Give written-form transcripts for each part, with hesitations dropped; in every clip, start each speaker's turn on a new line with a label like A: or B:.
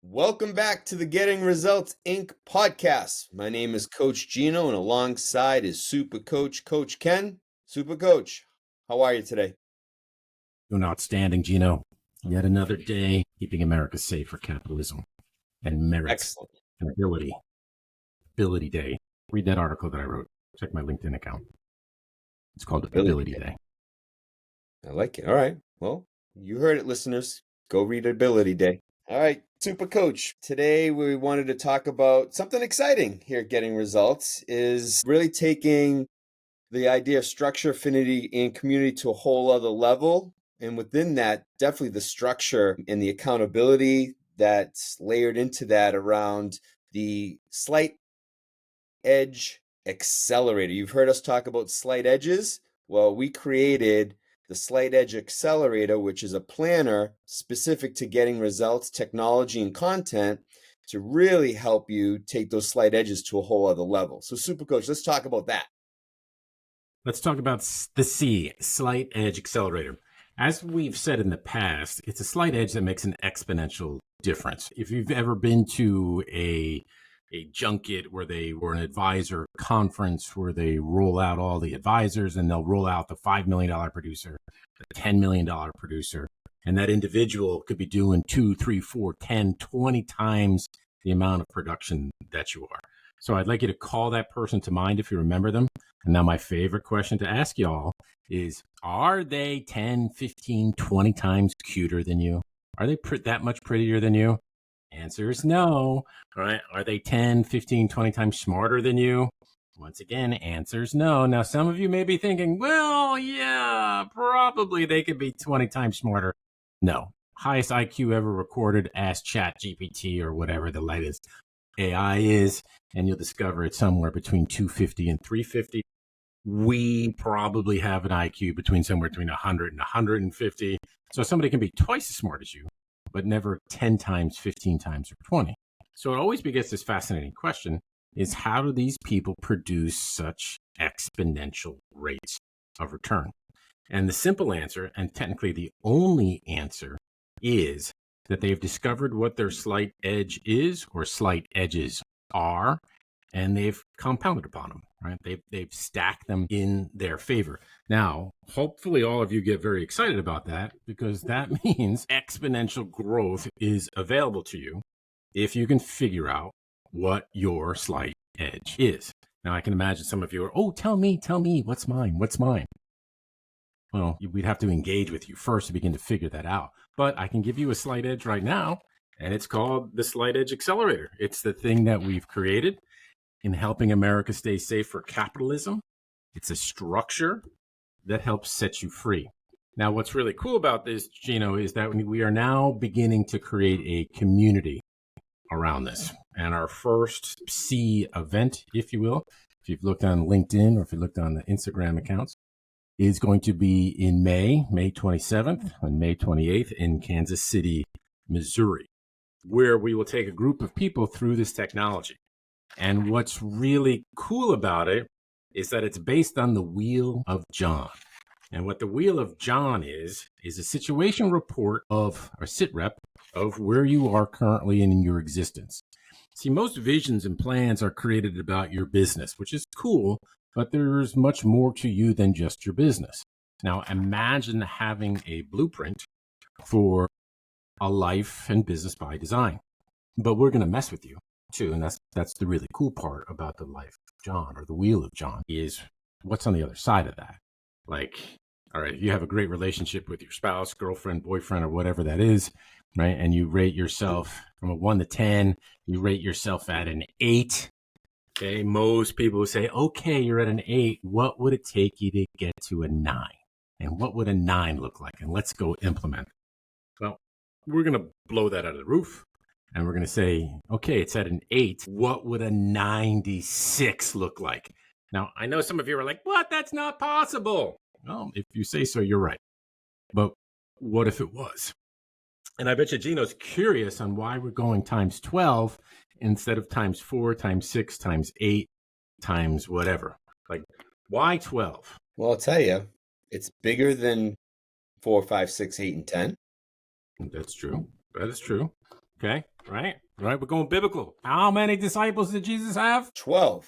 A: Welcome back to the Getting Results Inc. podcast. My name is Coach Gino, and alongside is Super Coach, Coach Ken. Super Coach, how are you today?
B: Doing outstanding, Gino. Yet another day keeping America safe for capitalism and merits.
A: Excellent.
B: And Ability Day. Read that article that I wrote. Check my LinkedIn account. It's called Ability Day.
A: I like it. All right. Well, you heard it, listeners. Go read Ability Day. All right, Super Coach. Today we wanted to talk about something exciting here at Getting Results, is really taking the idea of structure, affinity, and community to a whole other level. And within that, definitely the structure and the accountability that's layered into that around the Slight Edge Accelerator. You've heard us talk about slight edges. Well, we created the Slight Edge Accelerator, which is a planner specific to getting results, technology, and content to really help you take those slight edges to a whole other level. So, Super Coach, let's talk about that.
B: Let's talk about the S.E.A, Slight Edge Accelerator. As we've said in the past, it's a slight edge that makes an exponential difference. If you've ever been to a junket where an advisor conference where they roll out all the advisors and they'll roll out the $5 million producer, the $10 million producer, and that individual could be doing 2, 3, 4, 10, 20 times the amount of production that you are. So I'd like you to call that person to mind if you remember them. And now my favorite question to ask y'all is, are they 10, 15, 20 times cuter than you? Are they that much prettier than you? Answer is no. All right. Are they 10, 15, 20 times smarter than you? Once again, answer is no. Now, some of you may be thinking, well, yeah, probably they could be 20 times smarter. No. Highest IQ ever recorded, ask ChatGPT or whatever the latest AI is, and you'll discover it's somewhere between 250 and 350. We probably have an IQ somewhere between 100 and 150. So somebody can be twice as smart as you, but never 10 times, 15 times, or 20. So it always begets this fascinating question is, how do these people produce such exponential rates of return? And the simple answer, and technically the only answer, is that they've discovered what their slight edge is, or slight edges are, and they've compounded upon them, right? They've stacked them in their favor. Now, hopefully all of you get very excited about that, because that means exponential growth is available to you if you can figure out what your slight edge is. Now, I can imagine some of you are, tell me, what's mine? Well, we'd have to engage with you first to begin to figure that out. But I can give you a slight edge right now, and it's called the Slight Edge Accelerator. It's the thing that we've created in helping America stay safe for capitalism. It's a structure that helps set you free. Now, what's really cool about this, Gino, is that we are now beginning to create a community around this. And our first S.E.A event, if you will, if you've looked on LinkedIn or if you looked on the Instagram accounts, is going to be in May 27th and May 28th in Kansas City, Missouri, where we will take a group of people through this technology. And what's really cool about it is that it's based on the Wheel of John. And what the Wheel of John is a situation report of a sit rep of where you are currently in your existence. See, most visions and plans are created about your business, which is cool, but there's much more to you than just your business. Now, imagine having a blueprint for a life and business by design. But we're going to mess with you too, and that's the really cool part about the Life of John, or the Wheel of John, is what's on the other side of that. Like, all right, if you have a great relationship with your spouse, girlfriend, boyfriend, or whatever that is, right, and you rate yourself from a 1 to 10, you rate yourself at an 8. Okay, most people would say, okay, you're at an 8. What would it take you to get to a 9? And what would a 9 look like? And let's go implement. Well, we're going to blow that out of the roof. And we're going to say, okay, it's at an 8. What would a 96 look like? Now, I know some of you are like, what? That's not possible. Well, if you say so, you're right. But what if it was? And I bet you Gino's curious on why we're going times 12 instead of times 4, times 6, times 8, times whatever. Like, why 12?
A: Well, I'll tell you, it's bigger than 4, 5, 6, 8, and 10.
B: That's true. That is true. Okay, right? Right, we're going biblical. How many disciples did Jesus have?
A: 12.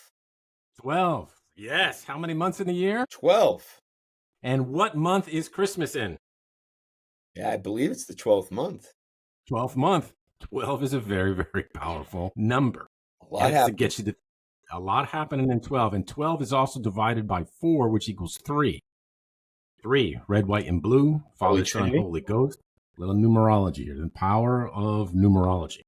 B: 12. Yes. How many months in the year?
A: 12.
B: And what month is Christmas in?
A: Yeah, I believe it's the 12th month.
B: 12th month. 12 is a very, very powerful number.
A: A lot
B: Gets to
A: happening.
B: get you to a lot happening in 12. And 12 is also divided by 4, which equals 3. 3, red, white, and blue,
A: Holy
B: Father, Son,
A: Trinity.
B: Holy Ghost. Little numerology here, the power of numerology.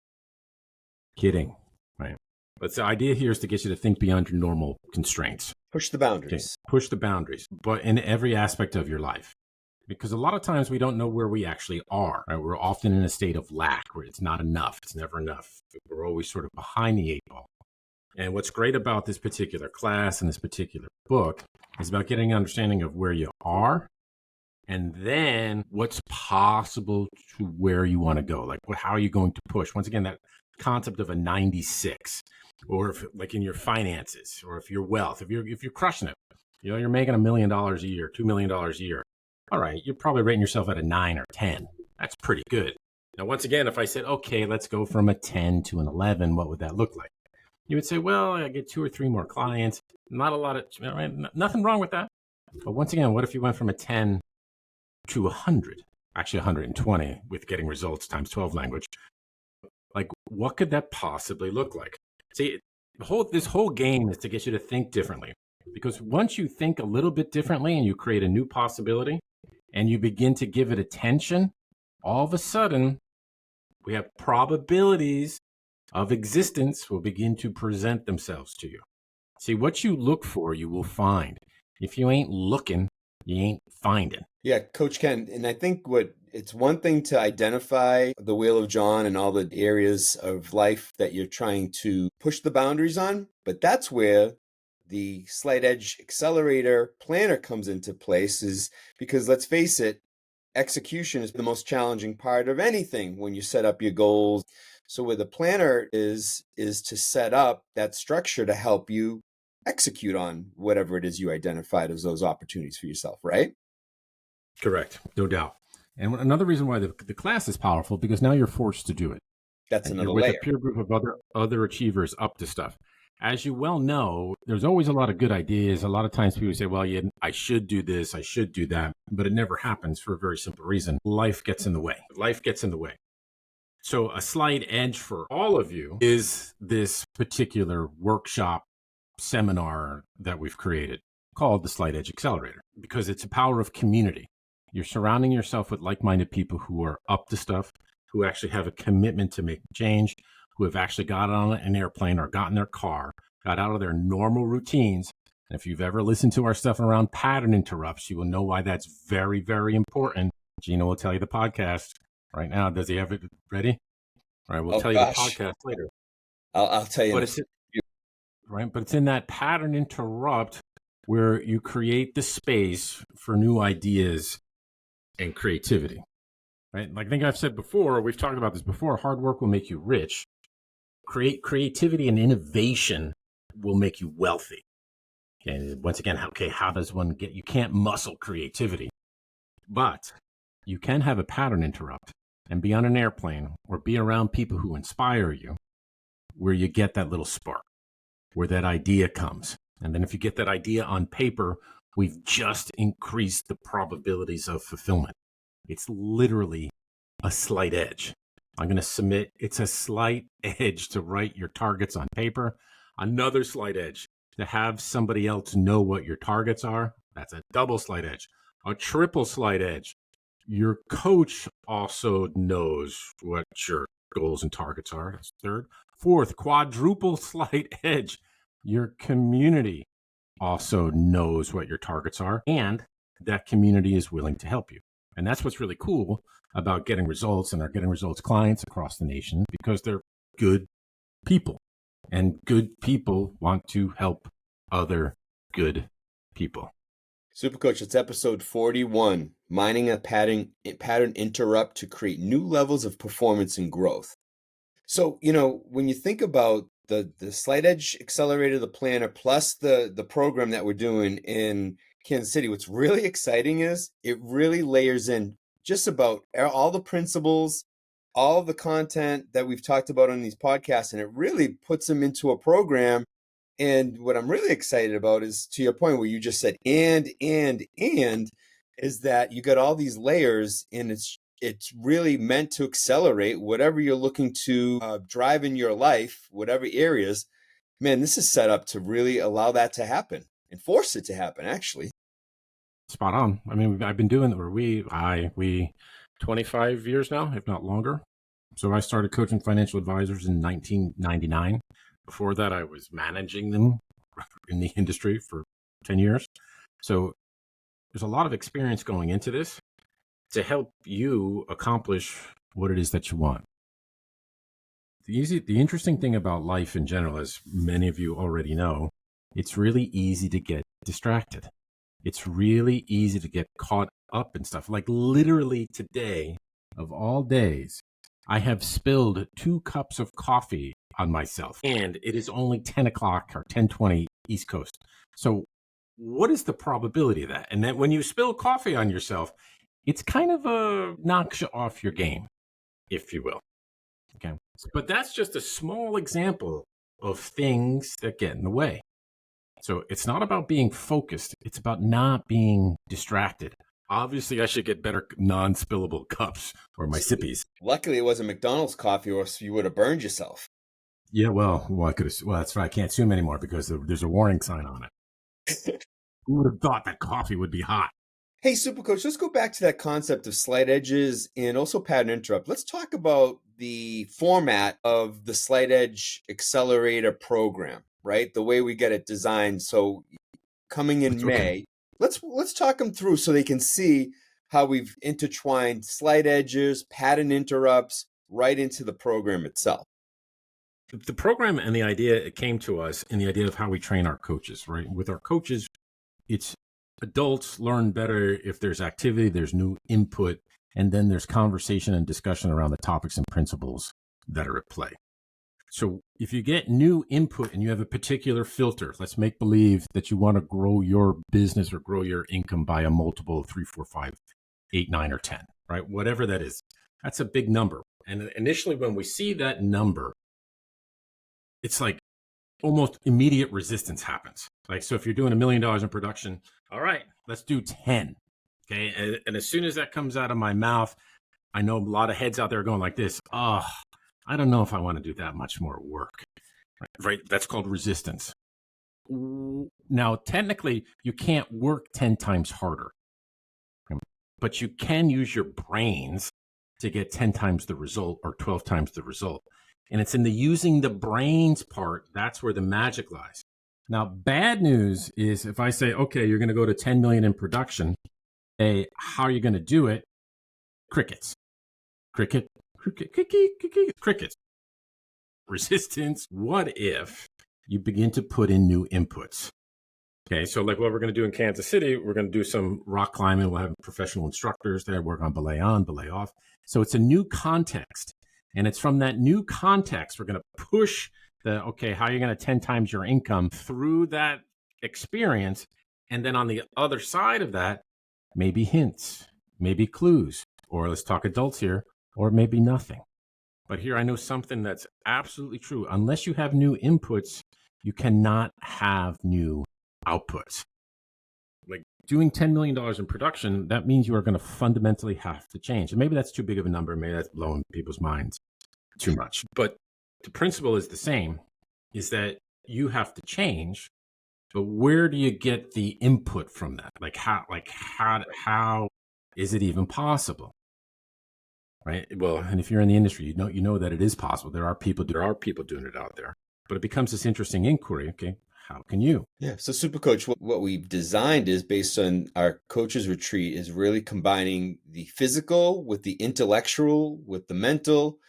B: Kidding, right? But the idea here is to get you to think beyond your normal constraints.
A: Push the
B: Okay,
A: boundaries.
B: push the boundaries, but in every aspect of your life. Because a lot of times we don't know where we actually are. Right? We're often in a state of lack where it's not enough. It's never enough. We're always sort of behind the 8 ball. And what's great about this particular class and this particular book is about getting an understanding of where you are and then what's possible to where you want to go. Like, how are you going to push? Once again, that concept of a 96, or if, like in your finances, or if your wealth, if you're crushing it, you're making $1 million a year, $2 million a year. All right, you're probably rating yourself at a 9 or 10. That's pretty good. Now, once again, if I said, okay, let's go from a 10 to an 11, what would that look like? You would say, well, I get 2 or 3 more clients. Not a lot of, right? Nothing wrong with that. But once again, what if you went from a 10 to 100, actually 120 with getting results times 12 language? Like, what could that possibly look like? See, this whole game is to get you to think differently. Because once you think a little bit differently and you create a new possibility and you begin to give it attention, all of a sudden we have probabilities of existence will begin to present themselves to you. See, what you look for, you will find. If you ain't looking, you ain't finding.
A: Yeah, Coach Ken. And I think it's one thing to identify the Wheel of John and all the areas of life that you're trying to push the boundaries on, but that's where the Slight Edge Accelerator planner comes into place, is because let's face it, execution is the most challenging part of anything when you set up your goals. So where the planner is to set up that structure to help you execute on whatever it is you identified as those opportunities for yourself, right?
B: Correct, no doubt. And another reason why the class is powerful, because now you're forced to do it.
A: That's
B: And
A: another
B: you're with a
A: layer.
B: peer group of other achievers up to stuff. As you well know, there's always a lot of good ideas. A lot of times people say, well, yeah, I should do this, I should do that, but it never happens for a very simple reason. Life gets in the way. Life gets in the way. So a slight edge for all of you is this particular workshop seminar that we've created called the Slight Edge Accelerator, because it's a power of community. You're surrounding yourself with like-minded people who are up to stuff, who actually have a commitment to make change, who have actually got on an airplane or got in their car, got out of their normal routines. And if you've ever listened to our stuff around pattern interrupts, you will know why that's very, very important. Gino will tell you the podcast right now. Does he have it ready? All right, we'll
A: Oh
B: tell you the
A: gosh,
B: podcast later.
A: I'll tell you in
B: But
A: a
B: it's
A: few.
B: right, but it's in that pattern interrupt where you create the space for new ideas and creativity. Right? Like I think I've said before, we've talked about this before, hard work will make you rich. Creativity and innovation will make you wealthy. And once again, okay, how does one get, you can't muscle creativity, but you can have a pattern interrupt and be on an airplane or be around people who inspire you, where you get that little spark, where that idea comes. And then if you get that idea on paper, we've just increased the probabilities of fulfillment. It's literally a slight edge. I'm going to submit, it's a slight edge to write your targets on paper, another slight edge to have somebody else know what your targets are. That's a double slight edge. A triple slight edge. Your coach also knows what your goals and targets are. That's third. Fourth, quadruple slight edge. Your community also knows what your targets are, and that community is willing to help you. And that's what's really cool about getting results and our getting results clients across the nation, because they're good people, and good people want to help other good people.
A: Super Coach, it's episode 41, mining a pattern interrupt to create new levels of performance and growth. So, when you think about the Slight Edge Accelerator, the planner, plus the program that we're doing in Kansas City, what's really exciting is it really layers in just about all the principles all the content that we've talked about on these podcasts, and it really puts them into a program. And what I'm really excited about is, to your point where you just said and is that you got all these layers, and it's really meant to accelerate whatever you're looking to drive in your life, whatever areas. Man, this is set up to really allow that to happen and force it to happen, actually.
B: Spot on. I mean, I've been doing it where we 25 years now, if not longer. So I started coaching financial advisors in 1999. Before that, I was managing them in the industry for 10 years. So there's a lot of experience going into this to help you accomplish what it is that you want. The interesting thing about life in general, as many of you already know, it's really easy to get distracted. It's really easy to get caught up in stuff. Like literally today, of all days, I have spilled 2 cups of coffee on myself, and it is only 10 o'clock or 10:20 East Coast. So what is the probability of that? And that when you spill coffee on yourself, it's kind of knocks you off your game, if you will. Okay. But that's just a small example of things that get in the way. So it's not about being focused. It's about not being distracted. Obviously, I should get better non-spillable cups or my sippies.
A: Luckily, it wasn't McDonald's coffee, or else you would have burned yourself.
B: Yeah, well, I could have. Well, that's right. I can't sue anymore because there's a warning sign on it. Who would have thought that coffee would be hot?
A: Hey, Super Coach, let's go back to that concept of slight edges and also pattern interrupt. Let's talk about the format of the Slight Edge Accelerator program, right? The way we get it designed. So coming in May, let's talk them through so they can see how we've intertwined slight edges, pattern interrupts right into the program itself.
B: The program and the idea, it came to us in the idea of how we train our coaches, right? With our coaches, it's adults learn better if there's activity, there's new input, and then there's conversation and discussion around the topics and principles that are at play. So if you get new input and you have a particular filter, let's make believe that you want to grow your business or grow your income by a multiple of 3, 4, 5, 8, 9, or 10, right? Whatever that is, that's a big number. And initially when we see that number, it's like almost immediate resistance happens. Like, so if you're doing $1 million in production, all right, let's do 10. Okay. And as soon as that comes out of my mouth, I know a lot of heads out there going like this. Oh, I don't know if I want to do that much more work. Right. That's called resistance. Now, technically, you can't work 10 times harder, but you can use your brains to get 10 times the result or 12 times the result. And it's in the using the brains part, that's where the magic lies. Now, bad news is if I say, okay, you're going to go to 10 million in production, hey, how are you going to do it? Crickets. Cricket, cricket, cricket, cricket, crickets. Resistance. What if you begin to put in new inputs? Okay, so like what we're going to do in Kansas City, we're going to do some rock climbing. We'll have professional instructors there work on belay on, belay off. So it's a new context. And it's from that new context, we're going to push okay, how are you going to 10 times your income through that experience? And then on the other side of that, maybe hints, maybe clues, or let's talk adults here, or maybe nothing. But here I know something that's absolutely true. Unless you have new inputs, you cannot have new outputs. Like doing $10 million in production, that means you are going to fundamentally have to change. And maybe that's too big of a number. Maybe that's blowing people's minds too much. But the principle is the same, is that you have to change. But where do you get the input from that? How is it even possible? Right. Well, and if you're in the industry, you know that it is possible. There are people doing it out there. But it becomes this interesting inquiry. Okay, how can you?
A: Yeah. So Super Coach, what we've designed is based on our coaches retreat is really combining the physical with the intellectual, with the mental,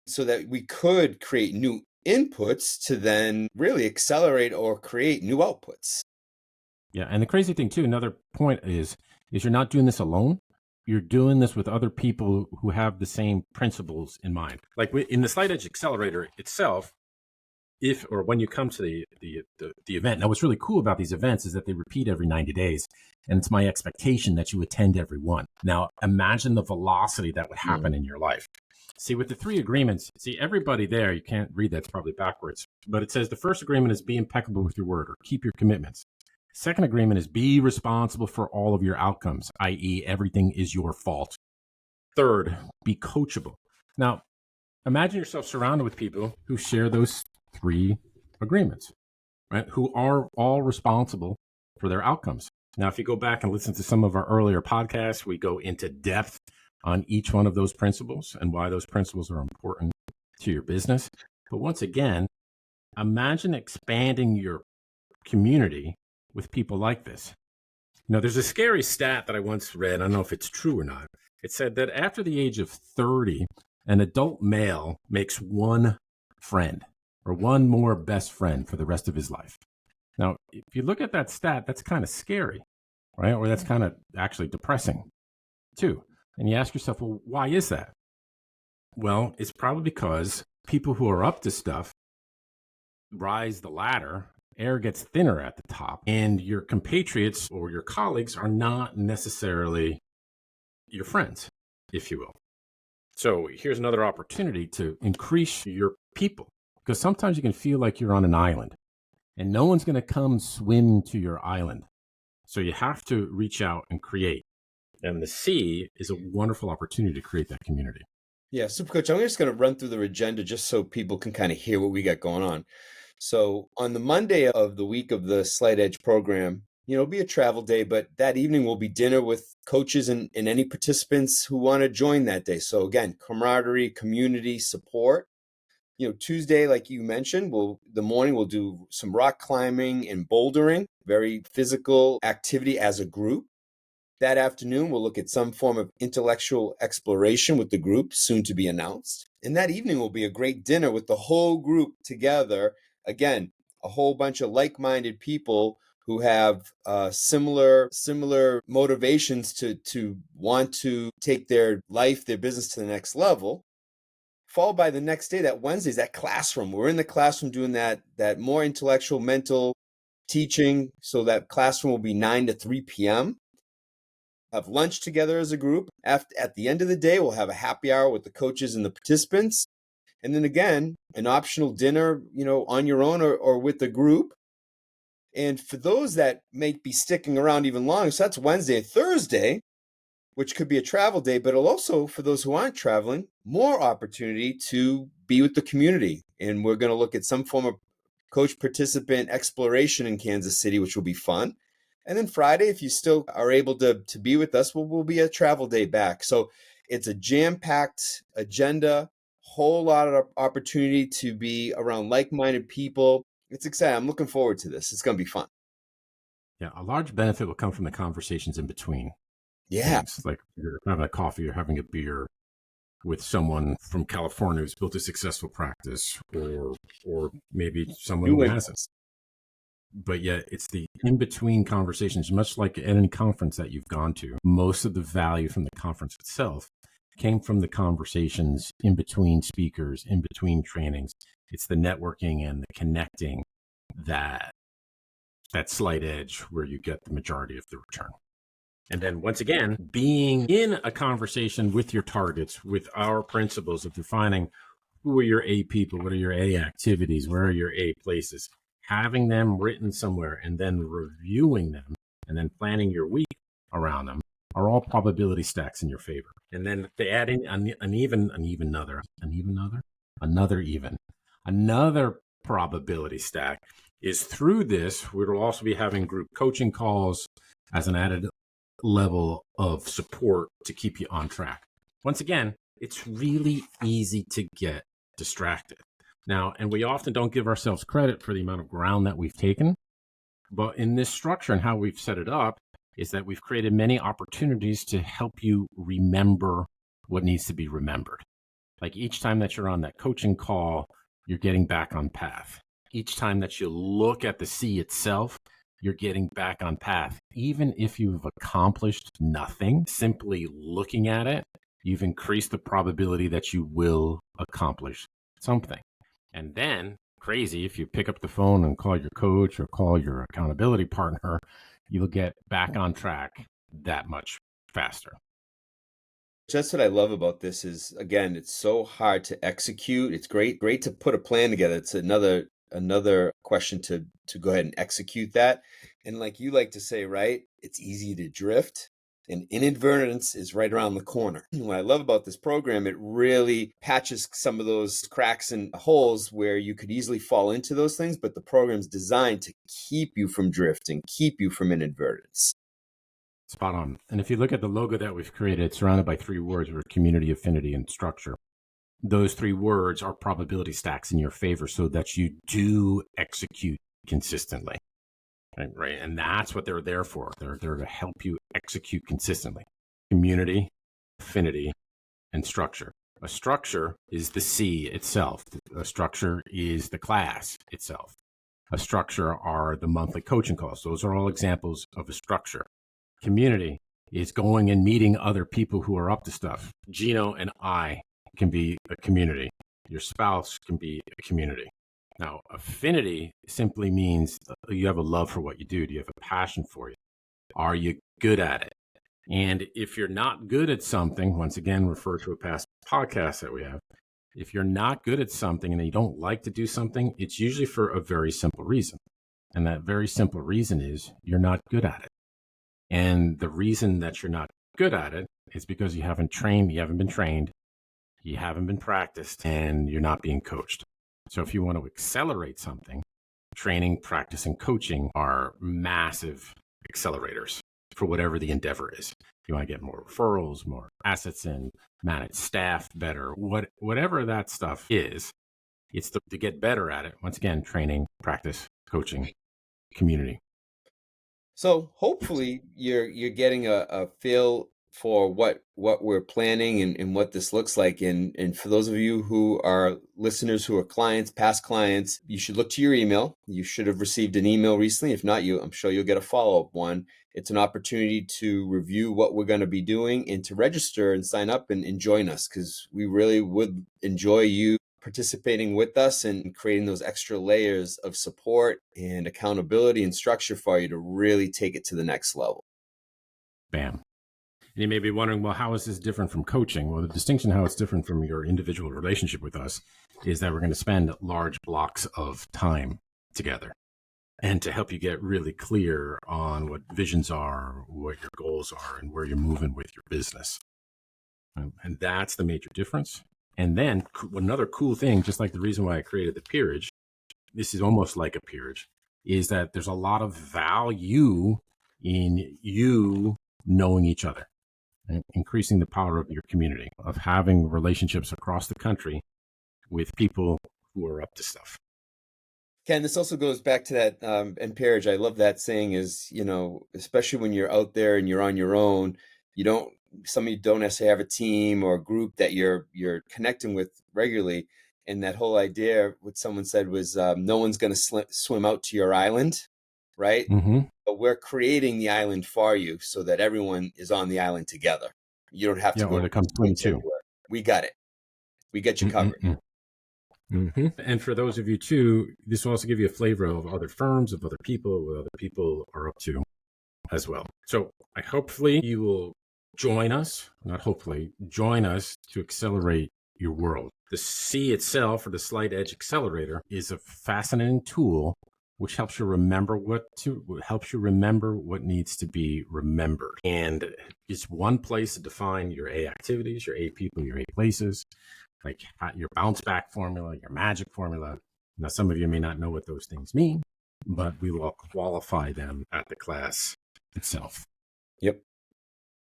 A: so that we could create new inputs to then really accelerate or create new outputs.
B: Yeah. And the crazy thing too, another point is you're not doing this alone. You're doing this with other people who have the same principles in mind. Like in the Slight Edge Accelerator itself, if or when you come to the event. Now, what's really cool about these events is that they repeat every 90 days. And it's my expectation that you attend every one. Now, imagine the velocity that would happen in your life. See, with the three agreements, see, everybody there, you can't read that's probably backwards, but it says the first agreement is be impeccable with your word or keep your commitments. Second agreement is be responsible for all of your outcomes, i.e., everything is your fault. Third, be coachable. Now, imagine yourself surrounded with people who share those three agreements, right? Who are all responsible for their outcomes. Now, if you go back and listen to some of our earlier podcasts, we go into depth on each one of those principles and why those principles are important to your business. But once again, imagine expanding your community with people like this. There's a scary stat that I once read. I don't know if it's true or not. It said that after the age of 30, an adult male makes one friend or one more best friend for the rest of his life. Now, if you look at that stat, that's kind of scary, right? Or that's kind of actually depressing too. And you ask yourself, well, why is that? Well, it's probably because people who are up to stuff rise the ladder, air gets thinner at the top, and your compatriots or your colleagues are not necessarily your friends, if you will. So here's another opportunity to increase your people, because sometimes you can feel like you're on an island and no one's going to come swim to your island. So you have to reach out and create. And the C is a wonderful opportunity to create that community.
A: Yeah, Super Coach, I'm just going to run through the agenda just so people can kind of hear what we got going on. So on the Monday of the week of the Slight Edge program, it'll be a travel day, but that evening will be dinner with coaches and any participants who want to join that day. So again, camaraderie, community, support. Tuesday, like you mentioned, the morning we'll do some rock climbing and bouldering, very physical activity as a group. That afternoon, we'll look at some form of intellectual exploration with the group, soon to be announced. And that evening will be a great dinner with the whole group together. Again, a whole bunch of like-minded people who have similar motivations to want to take their life, their business to the next level. Followed by the next day, that Wednesday, is that classroom. We're in the classroom doing that more intellectual, mental teaching. So that classroom will be 9 to 3 p.m. Have lunch together as a group. At the end of the day, we'll have a happy hour with the coaches and the participants. And then again, an optional dinner, on your own or with the group. And for those that may be sticking around even longer, so that's Wednesday and Thursday, which could be a travel day, but it'll also, for those who aren't traveling, more opportunity to be with the community. And we're going to look at some form of coach participant exploration in Kansas City, which will be fun. And then Friday, if you still are able to be with us, will be a travel day back. So it's a jam-packed agenda, whole lot of opportunity to be around like-minded people. It's exciting. I'm looking forward to this. It's going to be fun.
B: Yeah, a large benefit will come from the conversations in between.
A: Yeah.
B: Things like you're having a coffee or having a beer with someone from California who's built a successful practice, or maybe someone who hasn't. But yet it's the in-between conversations, much like at any conference that you've gone to. Most of the value from the conference itself came from the conversations in between speakers, in between trainings. It's the networking and the connecting that slight edge where you get the majority of the return. And then once again, being in a conversation with your targets, with our principles of defining who are your A people, what are your A activities, where are your A places, having them written somewhere and then reviewing them and then planning your week around them are all probability stacks in your favor. And then they add in another probability stack is through this, we'll also be having group coaching calls as an added level of support to keep you on track. Once again, it's really easy to get distracted. Now, and we often don't give ourselves credit for the amount of ground that we've taken, but in this structure and how we've set it up is that we've created many opportunities to help you remember what needs to be remembered. Like each time that you're on that coaching call, you're getting back on path. Each time that you look at the C itself, you're getting back on path. Even if you've accomplished nothing, simply looking at it, you've increased the probability that you will accomplish something. And then, crazy, if you pick up the phone and call your coach or call your accountability partner, you'll get back on track that much faster.
A: Just what I love about this is, again, it's so hard to execute. It's great to put a plan together. It's another question to go ahead and execute that. And like you like to say, right? It's easy to drift. And inadvertence is right around the corner. What I love about this program, it really patches some of those cracks and holes where you could easily fall into those things, but the program's designed to keep you from drifting, keep you from inadvertence.
B: Spot on. And if you look at the logo that we've created, it's surrounded by three words: community, affinity, and structure. Those three words are probability stacks in your favor so that you do execute consistently. Right. And that's what they're there for. They're there to help you execute consistently. Community, affinity, and structure. A structure is the C itself. A structure is the class itself. A structure are the monthly coaching calls. Those are all examples of a structure. Community is going and meeting other people who are up to stuff. Gino and I can be a community. Your spouse can be a community. Now, affinity simply means you have a love for what you do. Do you have a passion for it? Are you good at it? And if you're not good at something, once again, refer to a past podcast that we have. If you're not good at something and you don't like to do something, it's usually for a very simple reason. And that very simple reason is you're not good at it. And the reason that you're not good at it is because you haven't been trained, you haven't been practiced, and you're not being coached. So if you want to accelerate something, training, practice, and coaching are massive accelerators for whatever the endeavor is. If you want to get more referrals, more assets in, manage staff better, whatever that stuff is, it's to get better at it. Once again, training, practice, coaching, community.
A: So hopefully you're getting a feel for what we're planning and what this looks like. And for those of you who are listeners who are clients, past clients, you should look to your email. You should have received an email recently. If not, I'm sure you'll get a follow-up one. It's an opportunity to review what we're going to be doing and to register and sign up and join us, because we really would enjoy you participating with us and creating those extra layers of support and accountability and structure for you to really take it to the next level.
B: Bam. And you may be wondering, well, how is this different from coaching? Well, the distinction how it's different from your individual relationship with us is that we're going to spend large blocks of time together, and to help you get really clear on what visions are, what your goals are, and where you're moving with your business. And that's the major difference. And then another cool thing, just like the reason why I created the peerage, this is almost like a peerage, is that there's a lot of value in you knowing each other, and increasing the power of your community, of having relationships across the country with people who are up to stuff.
A: Ken, this also goes back to that and peerage. I love that saying is, especially when you're out there and you're on your own, some of you don't necessarily have a team or a group that you're connecting with regularly. And that whole idea, what someone said was, no one's going to swim out to your island, right?
B: Mm-hmm.
A: But we're creating the island for you so that everyone is on the island together. You don't have to go
B: or to come swim too.
A: anywhere. We got it. We got you covered.
B: Mm-hmm. And for those of you too, this will also give you a flavor of other firms, of other people, what other people are up to as well. So hopefully you will join us to accelerate your world. The C itself, or the Slight Edge Accelerator, is a fascinating tool which helps you remember what needs to be remembered. And it's one place to define your A activities, your A people, your A places, like your bounce back formula, your magic formula. Now, some of you may not know what those things mean, but we will qualify them at the class itself.
A: Yep.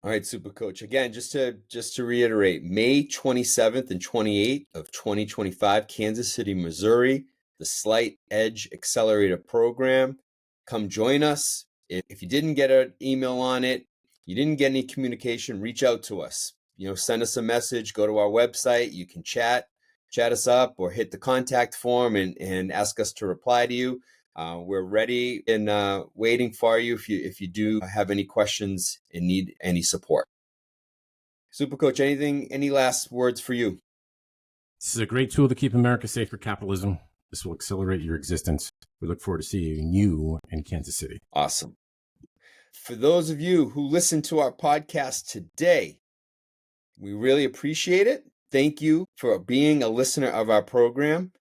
A: All right, Super Coach. Again, just to reiterate, May 27th and 28th of 2025, Kansas City, Missouri, the Slight Edge Accelerator program. Come join us. If you didn't get an email on it, you didn't get any communication, reach out to us. Send us a message, go to our website. You can chat us up, or hit the contact form and ask us to reply to you. We're ready and waiting for you if you do have any questions and need any support. Super Coach, any last words for you?
B: This is a great tool to keep America safe for capitalism. This will accelerate your existence. We look forward to seeing you in Kansas City.
A: Awesome. For those of you who listen to our podcast today, We really appreciate it. Thank you for being a listener of our program.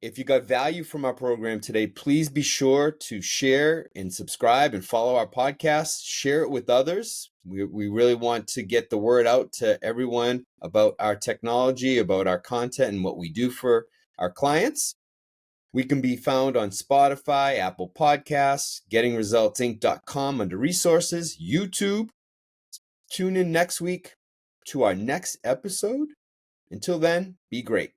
A: If you got value from our program today, please be sure to share and subscribe and follow our podcast. Share it with others. We really want to get the word out to everyone about our technology, about our content, and what we do for our clients. We can be found on Spotify, Apple Podcasts, gettingresultsinc.com under resources, YouTube. Tune in next week to our next episode. Until then, be great.